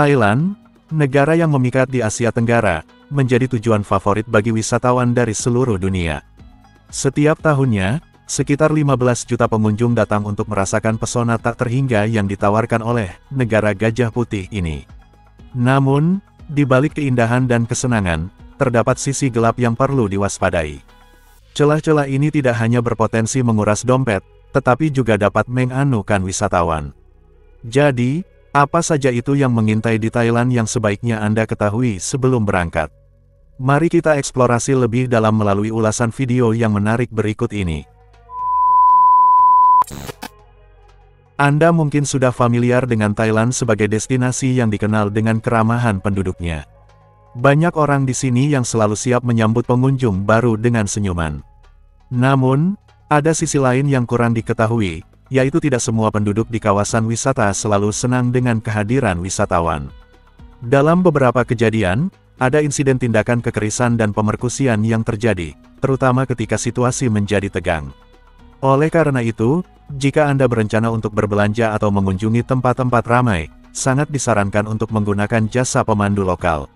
Thailand, negara yang memikat di Asia Tenggara, menjadi tujuan favorit bagi wisatawan dari seluruh dunia. Setiap tahunnya, sekitar 15 juta pengunjung datang untuk merasakan pesona tak terhingga yang ditawarkan oleh negara gajah putih ini. Namun, di balik keindahan dan kesenangan, terdapat sisi gelap yang perlu diwaspadai. Celah-celah ini tidak hanya berpotensi menguras dompet, tetapi juga dapat menganukan wisatawan. Jadi, apa saja itu yang mengintai di Thailand yang sebaiknya Anda ketahui sebelum berangkat? Mari kita eksplorasi lebih dalam melalui ulasan video yang menarik berikut ini. Anda mungkin sudah familiar dengan Thailand sebagai destinasi yang dikenal dengan keramahan penduduknya. Banyak orang di sini yang selalu siap menyambut pengunjung baru dengan senyuman. Namun, ada sisi lain yang kurang diketahui, yaitu tidak semua penduduk di kawasan wisata selalu senang dengan kehadiran wisatawan. Dalam beberapa kejadian, ada insiden tindakan kekerasan dan pemerkosaan yang terjadi, terutama ketika situasi menjadi tegang. Oleh karena itu, jika Anda berencana untuk berbelanja atau mengunjungi tempat-tempat ramai, sangat disarankan untuk menggunakan jasa pemandu lokal.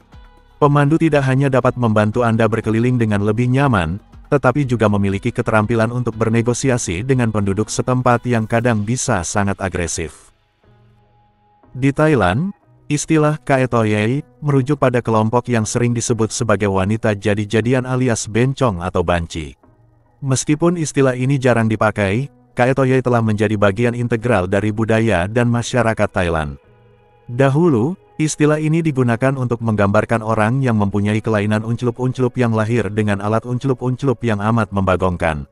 Pemandu tidak hanya dapat membantu Anda berkeliling dengan lebih nyaman, tetapi juga memiliki keterampilan untuk bernegosiasi dengan penduduk setempat yang kadang bisa sangat agresif. Di Thailand, istilah Kae Toyay merujuk pada kelompok yang sering disebut sebagai wanita jadi-jadian alias bencong atau banci. Meskipun istilah ini jarang dipakai, Kae Toyay telah menjadi bagian integral dari budaya dan masyarakat Thailand. Dahulu, istilah ini digunakan untuk menggambarkan orang yang mempunyai kelainan unclup-unclup yang lahir dengan alat unclup-unclup yang amat membagongkan.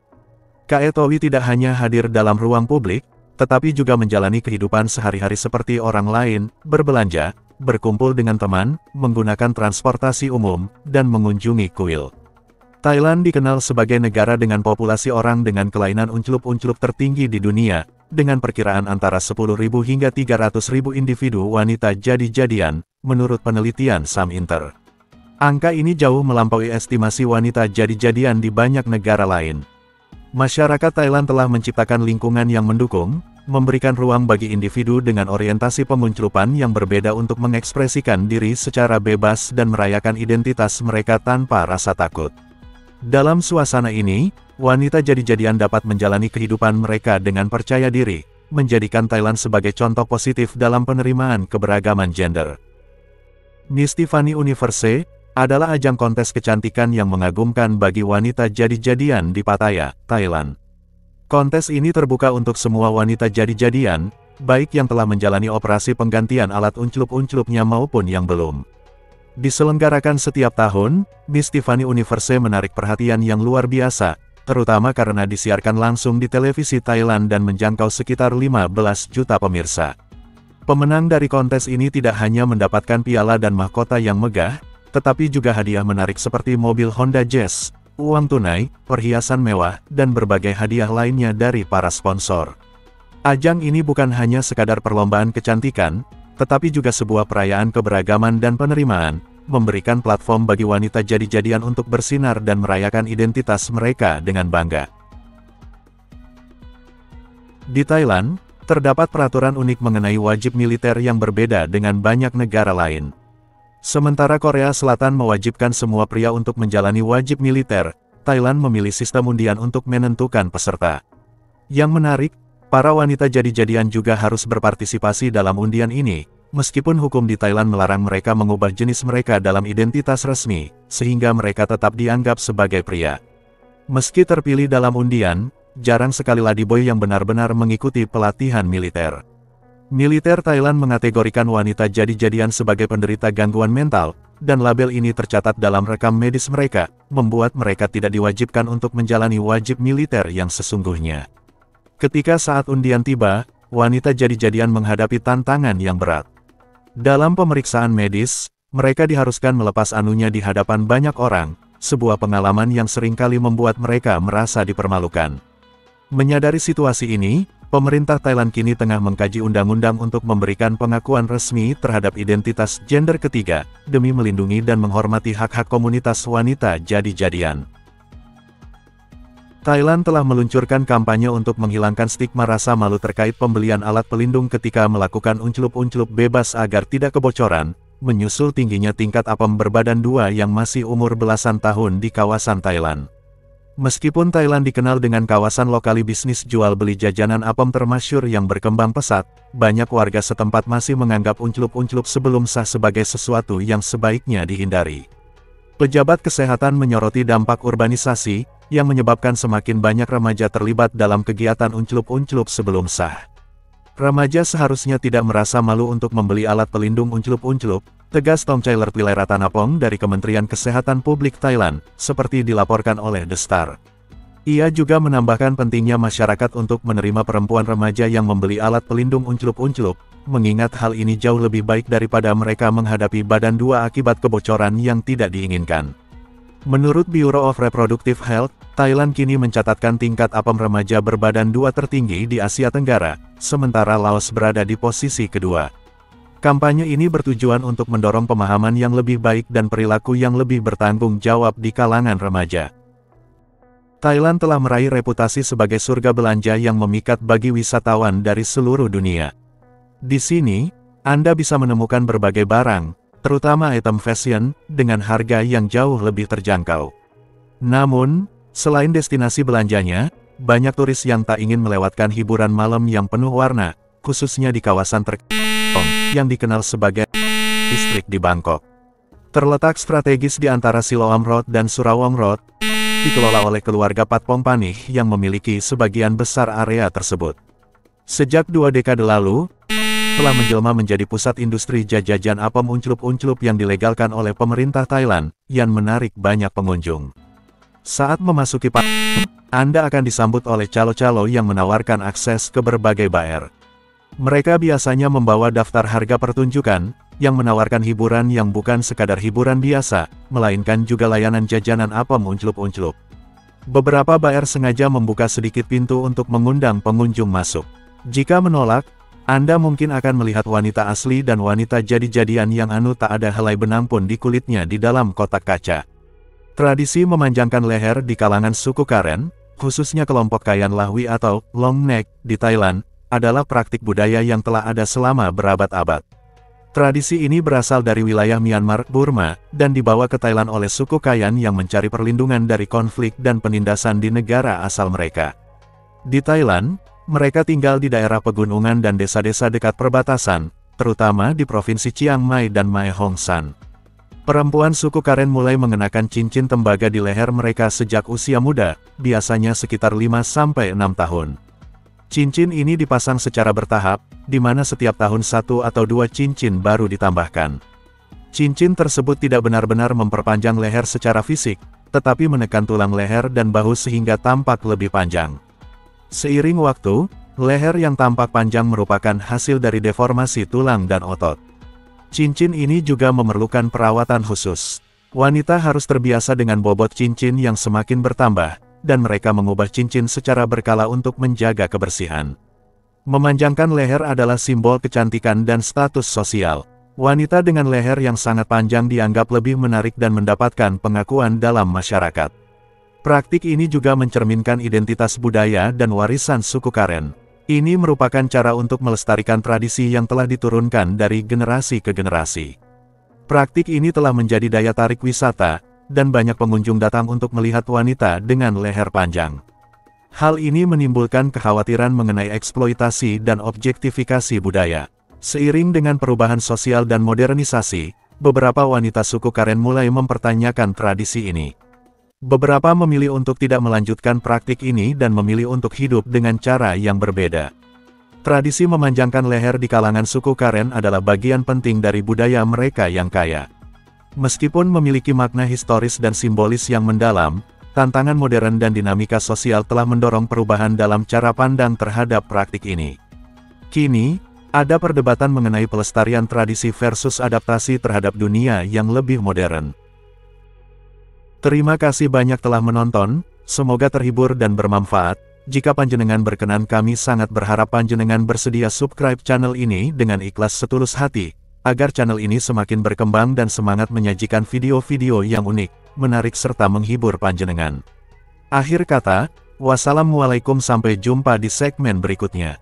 Kae Toyay tidak hanya hadir dalam ruang publik, tetapi juga menjalani kehidupan sehari-hari seperti orang lain, berbelanja, berkumpul dengan teman, menggunakan transportasi umum, dan mengunjungi kuil. Thailand dikenal sebagai negara dengan populasi orang dengan kelainan unclup-unclup tertinggi di dunia, dengan perkiraan antara 10.000 hingga 300.000 individu wanita jadi-jadian, menurut penelitian Sam Inter. Angka ini jauh melampaui estimasi wanita jadi-jadian di banyak negara lain. Masyarakat Thailand telah menciptakan lingkungan yang mendukung, memberikan ruang bagi individu dengan orientasi pengunclupan yang berbeda untuk mengekspresikan diri secara bebas dan merayakan identitas mereka tanpa rasa takut. Dalam suasana ini, wanita jadi-jadian dapat menjalani kehidupan mereka dengan percaya diri, menjadikan Thailand sebagai contoh positif dalam penerimaan keberagaman gender. Miss Tiffany Universe adalah ajang kontes kecantikan yang mengagumkan bagi wanita jadi-jadian di Pattaya, Thailand. Kontes ini terbuka untuk semua wanita jadi-jadian, baik yang telah menjalani operasi penggantian alat unclup-unclupnya maupun yang belum. Diselenggarakan setiap tahun, Miss Tiffany Universe menarik perhatian yang luar biasa, terutama karena disiarkan langsung di televisi Thailand dan menjangkau sekitar 15 juta pemirsa. Pemenang dari kontes ini tidak hanya mendapatkan piala dan mahkota yang megah, tetapi juga hadiah menarik seperti mobil Honda Jazz, uang tunai, perhiasan mewah, dan berbagai hadiah lainnya dari para sponsor. Ajang ini bukan hanya sekadar perlombaan kecantikan, tetapi juga sebuah perayaan keberagaman dan penerimaan, memberikan platform bagi wanita jadi-jadian untuk bersinar dan merayakan identitas mereka dengan bangga. Di Thailand, terdapat peraturan unik mengenai wajib militer yang berbeda dengan banyak negara lain. Sementara Korea Selatan mewajibkan semua pria untuk menjalani wajib militer, Thailand memilih sistem undian untuk menentukan peserta. Yang menarik, para wanita jadi-jadian juga harus berpartisipasi dalam undian ini, meskipun hukum di Thailand melarang mereka mengubah jenis mereka dalam identitas resmi, sehingga mereka tetap dianggap sebagai pria. Meski terpilih dalam undian, jarang sekali ladyboy yang benar-benar mengikuti pelatihan militer. Militer Thailand mengategorikan wanita jadi-jadian sebagai penderita gangguan mental, dan label ini tercatat dalam rekam medis mereka, membuat mereka tidak diwajibkan untuk menjalani wajib militer yang sesungguhnya. Ketika saat undian tiba, wanita jadi-jadian menghadapi tantangan yang berat. Dalam pemeriksaan medis, mereka diharuskan melepas anunya di hadapan banyak orang, sebuah pengalaman yang seringkali membuat mereka merasa dipermalukan. Menyadari situasi ini, pemerintah Thailand kini tengah mengkaji undang-undang untuk memberikan pengakuan resmi terhadap identitas gender ketiga, demi melindungi dan menghormati hak-hak komunitas wanita jadi-jadian. Thailand telah meluncurkan kampanye untuk menghilangkan stigma rasa malu terkait pembelian alat pelindung ketika melakukan unclup-unclup bebas agar tidak kebocoran, menyusul tingginya tingkat apem berbadan 2 yang masih umur belasan tahun di kawasan Thailand. Meskipun Thailand dikenal dengan kawasan lokali bisnis jual beli jajanan apem termasyhur yang berkembang pesat, banyak warga setempat masih menganggap unclup-unclup sebelum sah sebagai sesuatu yang sebaiknya dihindari. Pejabat kesehatan menyoroti dampak urbanisasi, yang menyebabkan semakin banyak remaja terlibat dalam kegiatan unclup-unclup sebelum sah. Remaja seharusnya tidak merasa malu untuk membeli alat pelindung unclup-unclup, tegas Tomchailer Pileratanapong dari Kementerian Kesehatan Publik Thailand, seperti dilaporkan oleh The Star. Ia juga menambahkan pentingnya masyarakat untuk menerima perempuan remaja yang membeli alat pelindung unclup-unclup, mengingat hal ini jauh lebih baik daripada mereka menghadapi badan 2 akibat kebocoran yang tidak diinginkan. Menurut Bureau of Reproductive Health, Thailand kini mencatatkan tingkat apem remaja berbadan 2 tertinggi di Asia Tenggara, sementara Laos berada di posisi kedua. Kampanye ini bertujuan untuk mendorong pemahaman yang lebih baik dan perilaku yang lebih bertanggung jawab di kalangan remaja. Thailand telah meraih reputasi sebagai surga belanja yang memikat bagi wisatawan dari seluruh dunia. Di sini, Anda bisa menemukan berbagai barang, terutama item fashion, dengan harga yang jauh lebih terjangkau. Namun, selain destinasi belanjanya, banyak turis yang tak ingin melewatkan hiburan malam yang penuh warna, khususnya di kawasan yang dikenal sebagai distrik di Bangkok. Terletak strategis di antara Siloam Road dan Surawong Road, dikelola oleh keluarga Patpong Panih yang memiliki sebagian besar area tersebut. Sejak 2 dekade lalu, telah menjelma menjadi pusat industri jajanan apem unclup-unclup yang dilegalkan oleh pemerintah Thailand, yang menarik banyak pengunjung. Saat memasuki pasar, Anda akan disambut oleh calo-calo yang menawarkan akses ke berbagai bar. Mereka biasanya membawa daftar harga pertunjukan, yang menawarkan hiburan yang bukan sekadar hiburan biasa, melainkan juga layanan jajanan apem unclup-unclup. Beberapa bar sengaja membuka sedikit pintu untuk mengundang pengunjung masuk. Jika menolak, Anda mungkin akan melihat wanita asli dan wanita jadi-jadian yang tak ada helai benang pun di kulitnya di dalam kotak kaca. Tradisi memanjangkan leher di kalangan suku Karen, khususnya kelompok Kayan Lahwi atau long neck di Thailand, adalah praktik budaya yang telah ada selama berabad-abad. Tradisi ini berasal dari wilayah Myanmar, Burma, dan dibawa ke Thailand oleh suku Kayan yang mencari perlindungan dari konflik dan penindasan di negara asal mereka. Di Thailand, mereka tinggal di daerah pegunungan dan desa-desa dekat perbatasan, terutama di Provinsi Chiang Mai dan Mae Hong Son. Perempuan suku Karen mulai mengenakan cincin tembaga di leher mereka sejak usia muda, biasanya sekitar 5-6 tahun. Cincin ini dipasang secara bertahap, di mana setiap tahun 1 atau 2 cincin baru ditambahkan. Cincin tersebut tidak benar-benar memperpanjang leher secara fisik, tetapi menekan tulang leher dan bahu sehingga tampak lebih panjang. Seiring waktu, leher yang tampak panjang merupakan hasil dari deformasi tulang dan otot. Cincin ini juga memerlukan perawatan khusus. Wanita harus terbiasa dengan bobot cincin yang semakin bertambah, dan mereka mengubah cincin secara berkala untuk menjaga kebersihan. Memanjangkan leher adalah simbol kecantikan dan status sosial. Wanita dengan leher yang sangat panjang dianggap lebih menarik dan mendapatkan pengakuan dalam masyarakat. Praktik ini juga mencerminkan identitas budaya dan warisan suku Karen. Ini merupakan cara untuk melestarikan tradisi yang telah diturunkan dari generasi ke generasi. Praktik ini telah menjadi daya tarik wisata, dan banyak pengunjung datang untuk melihat wanita dengan leher panjang. Hal ini menimbulkan kekhawatiran mengenai eksploitasi dan objektifikasi budaya. Seiring dengan perubahan sosial dan modernisasi, beberapa wanita suku Karen mulai mempertanyakan tradisi ini. Beberapa memilih untuk tidak melanjutkan praktik ini dan memilih untuk hidup dengan cara yang berbeda. Tradisi memanjangkan leher di kalangan suku Karen adalah bagian penting dari budaya mereka yang kaya. Meskipun memiliki makna historis dan simbolis yang mendalam, tantangan modern dan dinamika sosial telah mendorong perubahan dalam cara pandang terhadap praktik ini. Kini, ada perdebatan mengenai pelestarian tradisi versus adaptasi terhadap dunia yang lebih modern. Terima kasih banyak telah menonton, semoga terhibur dan bermanfaat. Jika panjenengan berkenan, kami sangat berharap panjenengan bersedia subscribe channel ini dengan ikhlas setulus hati, agar channel ini semakin berkembang dan semangat menyajikan video-video yang unik, menarik serta menghibur panjenengan. Akhir kata, Wassalamualaikum, sampai jumpa di segmen berikutnya.